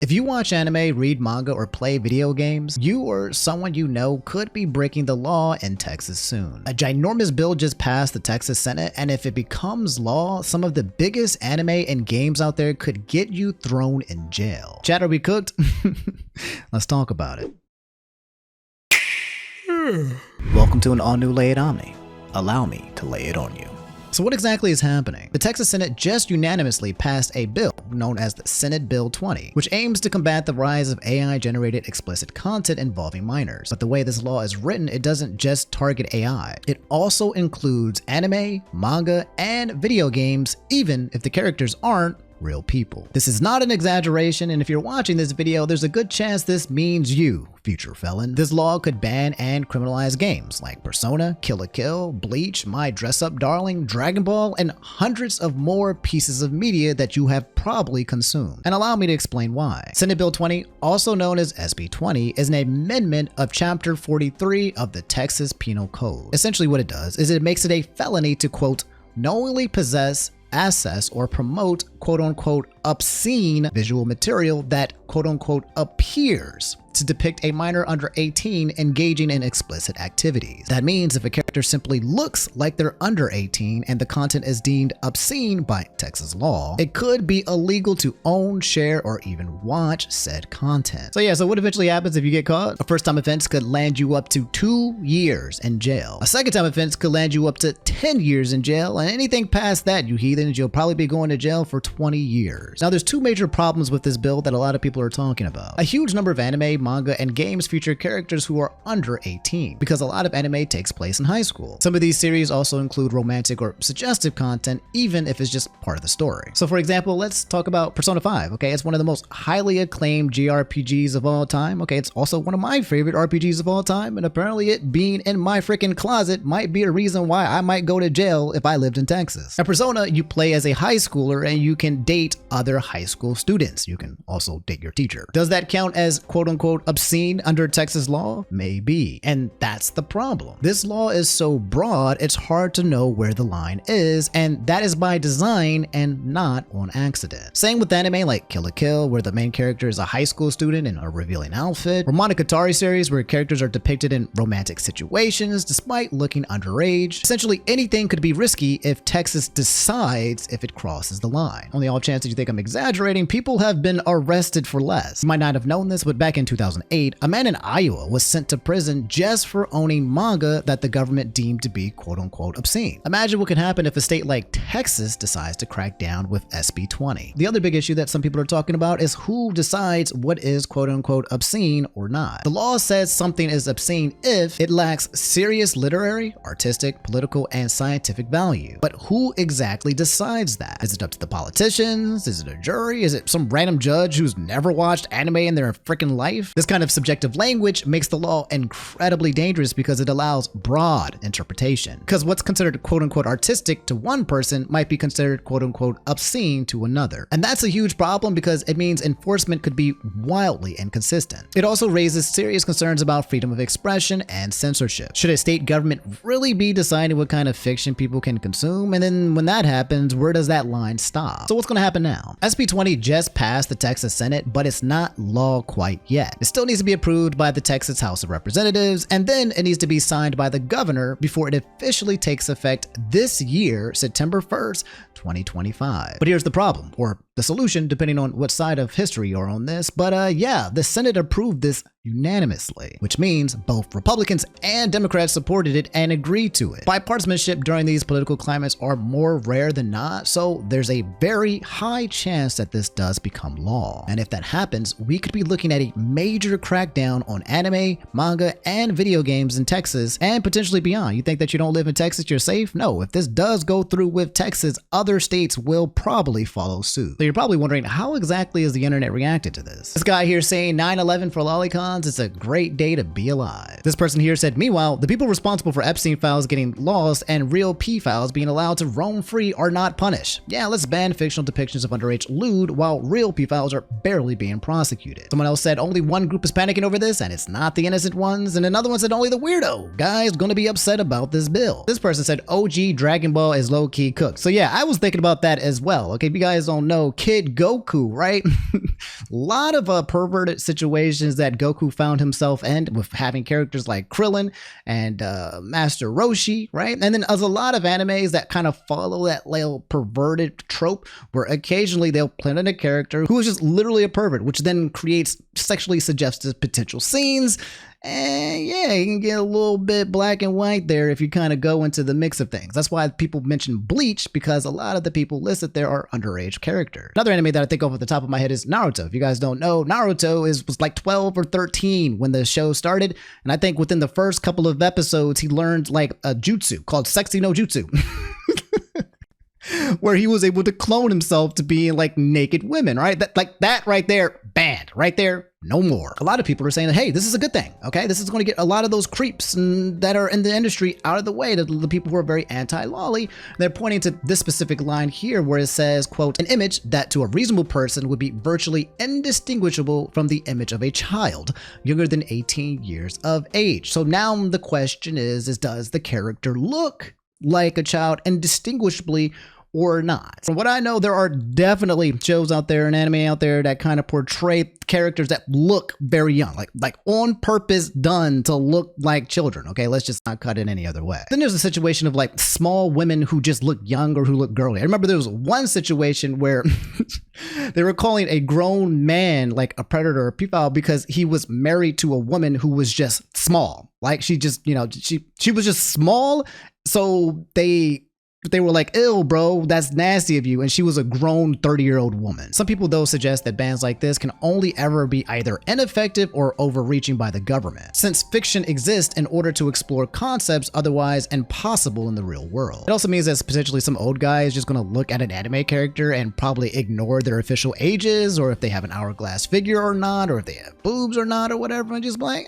If you watch anime, read manga, or play video games, you or someone you know could be breaking the law in Texas soon. A ginormous bill just passed the Texas Senate, and if it becomes law, some of the biggest anime and games out there could get you thrown in jail. Chat, are we cooked? Let's talk about it. Welcome to an all-new Lay It Omni. Allow me to lay it on you. So what exactly is happening? The Texas Senate just unanimously passed a bill known as the Senate Bill 20, which aims to combat the rise of AI-generated explicit content involving minors. But the way this law is written, it doesn't just target AI. It also includes anime, manga, and video games, even if the characters aren't real people. This is not an exaggeration, and if you're watching this video, there's a good chance this means you, future felon. This law could ban and criminalize games like Persona, Kill la Kill, Bleach, My Dress Up Darling, Dragon Ball, and hundreds of more pieces of media that you have probably consumed. And allow me to explain why. Senate Bill 20, also known as SB 20, is an amendment of Chapter 43 of the Texas Penal Code. Essentially what it does is it makes it a felony to, quote, knowingly possess, access, or promote quote-unquote obscene visual material that quote-unquote appears to depict a minor under 18 engaging in explicit activities. That means if a character simply looks like they're under 18 and the content is deemed obscene by Texas law, it could be illegal to own, share, or even watch said content. So what eventually happens if you get caught? A first-time offense could land you up to 2 years in jail. A second-time offense could land you up to 10 years in jail, and anything past that, you heathens, you'll probably be going to jail for 20 years. Now, there's two major problems with this bill that a lot of people are talking about. A huge number of anime, manga, and games feature characters who are under 18, because a lot of anime takes place in high school. Some of these series also include romantic or suggestive content, even if it's just part of the story. So for example, let's talk about Persona 5, okay? It's one of the most highly acclaimed JRPGs of all time, okay? It's also one of my favorite RPGs of all time, and apparently it being in my freaking closet might be a reason why I might go to jail if I lived in Texas. Now, Persona, you play as a high schooler and you can date other high school students. You can also date your teacher. Does that count as quote-unquote obscene under Texas law? Maybe. And that's the problem. This law is so broad, it's hard to know where the line is, and that is by design and not on accident. Same with anime like Kill la Kill, where the main character is a high school student in a revealing outfit, or Monogatari series where characters are depicted in romantic situations despite looking underage. Essentially anything could be risky if Texas decides if it crosses the line. On the off chance that you think I'm exaggerating, people have been arrested for less. You might not have known this, but back in 2008, a man in Iowa was sent to prison just for owning manga that the government deemed to be quote-unquote obscene. Imagine what could happen if a state like Texas decides to crack down with SB 20. The other big issue that some people are talking about is who decides what is quote-unquote obscene or not. The law says something is obscene if it lacks serious literary, artistic, political, and scientific value. But who exactly decides that? Is it up to the politicians? Is it a jury? Is it some random judge who's never watched anime in their freaking life? This kind of subjective language makes the law incredibly dangerous because it allows broad interpretation. Because what's considered quote-unquote artistic to one person might be considered quote-unquote obscene to another. And that's a huge problem because it means enforcement could be wildly inconsistent. It also raises serious concerns about freedom of expression and censorship. Should a state government really be deciding what kind of fiction people can consume? And then when that happens, where does that line stop? So what's going to happen now? SB 20 just passed the Texas Senate, but it's not law quite yet. It still needs to be approved by the Texas House of Representatives, and then it needs to be signed by the governor before it officially takes effect this year, September 1st, 2025. But here's the problem, or the solution, depending on what side of history you're on this. But the Senate approved this unanimously, which means both Republicans and Democrats supported it and agreed to it. Bipartisanship during these political climates are more rare than not, so there's a very high chance that this does become law. And if that happens, we could be looking at a major crackdown on anime, manga, and video games in Texas and potentially beyond. You think that you don't live in Texas, you're safe? No, if this does go through with Texas, other states will probably follow suit. So you're probably wondering, how exactly is the internet reacting to this? This guy here saying 9/11 for lolicon icons, it's a great day to be alive. This person here said, meanwhile, the people responsible for Epstein files getting lost and real P-files being allowed to roam free are not punished. Yeah, let's ban fictional depictions of underage lewd while real P-files are barely being prosecuted. Someone else said only one group is panicking over this and it's not the innocent ones, and another one said only the weirdo guys gonna be upset about this bill. This person said OG Dragon Ball is low-key cooked. So yeah, I was thinking about that as well. Okay, if you guys don't know, Kid Goku, right? A lot of perverted situations that Goku found himself in with having characters like Krillin and Master Roshi, right? And then there's a lot of animes that kind of follow that little perverted trope where occasionally they'll plant in a character who is just literally a pervert, which then creates sexually suggestive potential scenes. And yeah, you can get a little bit black and white there if you kind of go into the mix of things. That's why people mention Bleach, because a lot of the people listed there are underage characters. Another anime that I think of at the top of my head is Naruto. If you guys don't know, Naruto was like 12 or 13 when the show started. And I think within the first couple of episodes, he learned like a jutsu called Sexy no Jutsu. Where he was able to clone himself to being like naked women, right? That right there, banned. Right there, no more. A lot of people are saying, hey, this is a good thing, okay? This is going to get a lot of those creeps that are in the industry out of the way, the people who are very anti-lolly. They're pointing to this specific line here where it says, quote, an image that to a reasonable person would be virtually indistinguishable from the image of a child younger than 18 years of age. So now the question is does the character look like a child indistinguishably or not? From what I know, there are definitely shows out there and anime out there that kind of portray characters that look very young, like on purpose done to look like children. Okay, let's just not cut it any other way. Then there's a situation of like small women who just look young or who look girly. I remember there was one situation where they were calling a grown man like a predator or pedophile because he was married to a woman who was just small. Like she just, she was just small. So they were like, ew, bro, that's nasty of you. And she was a grown 30-year-old woman. Some people, though, suggest that bans like this can only ever be either ineffective or overreaching by the government, since fiction exists in order to explore concepts otherwise impossible in the real world. It also means that potentially some old guy is just going to look at an anime character and probably ignore their official ages, or if they have an hourglass figure or not, or if they have boobs or not, or whatever, and just be like,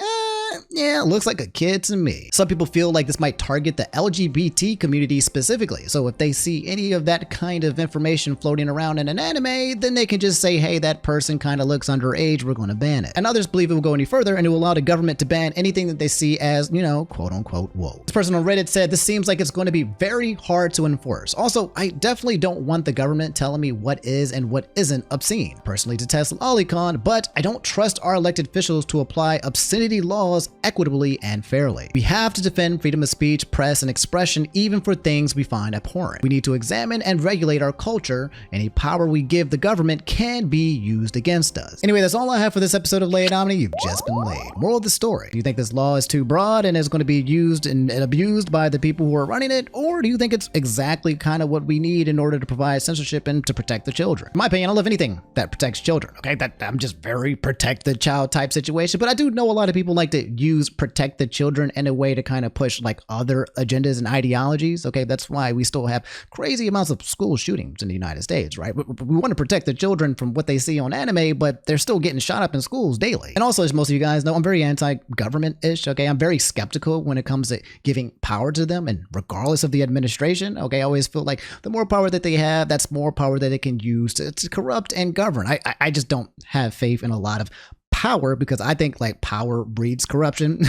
yeah, looks like a kid to me. Some people feel like this might target the LGBT community specifically. So if they see any of that kind of information floating around in an anime, then they can just say, hey, that person kind of looks underage, we're going to ban it. And others believe it will go any further and it will allow the government to ban anything that they see as, quote unquote, woke. This person on Reddit said, this seems like it's going to be very hard to enforce. Also, I definitely don't want the government telling me what is and what isn't obscene. Personally detest lolicon, but I don't trust our elected officials to apply obscenity laws equitably and fairly. We have to defend freedom of speech, press, and expression even for things we find abhorrent. We need to examine and regulate our culture. Any power we give the government can be used against us. Anyway, that's all I have for this episode of Lay It Omni. You've just been laid. Moral of the story. Do you think this law is too broad and is going to be used and abused by the people who are running it? Or do you think it's exactly kind of what we need in order to provide censorship and to protect the children? In my opinion, I love anything that protects children. Okay, I'm just very protect the child type situation, but I do know a lot of people like to use protect the children in a way to kind of push like other agendas and ideologies. Okay, that's why we still have crazy amounts of school shootings in the United States, right? We want to protect the children from what they see on anime, but they're still getting shot up in schools daily. And also, as most of you guys know, I'm very anti-government-ish, okay? I'm very skeptical when it comes to giving power to them, and regardless of the administration, okay? I always feel like the more power that they have, that's more power that they can use to corrupt and govern. I just don't have faith in a lot of power, because I think like power breeds corruption,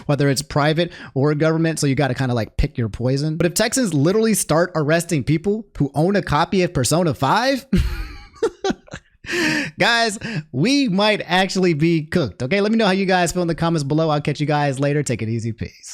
whether it's private or government. So you got to kind of like pick your poison. But if Texans literally start arresting people who own a copy of Persona 5, guys, we might actually be cooked. Okay, let me know how you guys feel in the comments below. I'll catch you guys later. Take it easy. Peace.